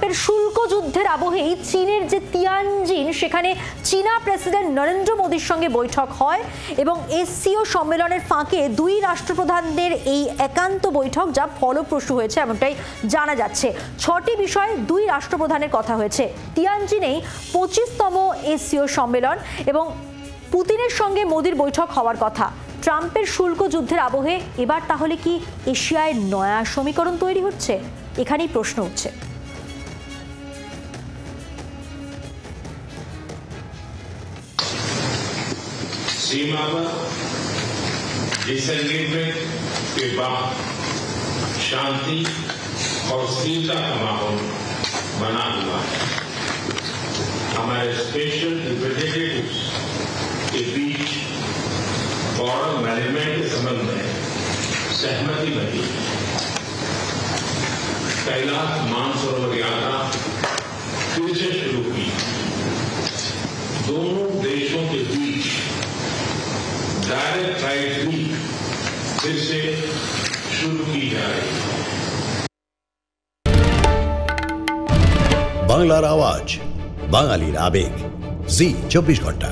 ট্রাম্পের শুল্ক যুদ্ধের আবহেই চীনের যে তিয়ানজিন সেখানে চীনা প্রেসিডেন্ট নরেন্দ্র মোদীর সঙ্গে বৈঠক হয় এবং এসসিও সম্মেলনের ফাঁকে দুই রাষ্ট্রপ্রধানদের এই একান্ত বৈঠক যা ফলপ্রসূ হয়েছে এমনটাই জানা যাচ্ছে। 6টি বিষয়ে দুই রাষ্ট্রপ্রধানের কথা হয়েছে। তিয়ানজিনেই 25তম এসসিও সম্মেলন এবং পুতিনের সঙ্গে মোদীর বৈঠক হওয়ার কথা। ট্রাম্পের শুল্ক যুদ্ধের আবহে এবার তাহলে কি এশিয়ায় নয়া সমীকরণ তৈরি হচ্ছে? এখানেই প্রশ্ন উঠছে। सीमा पर डिसएग्रीमेंट के बाद शांति और स्थिरता का माहौल बना हुआ है। हमारे स्पेशल रिप्रेजेंटेटिव्स के बीच बॉर्डर मैनेजमेंट के संबंध में सहमति बनी। कैलाश मानसरोवर यात्रा फिर से शुरू की। दोनों देशों के बीच डायरेक्ट फ्लाइट भी फिर से शुरू की जा रही है। বাংলার আওয়াজ, বাঙালির আবেগ, জি 24 ঘন্টা।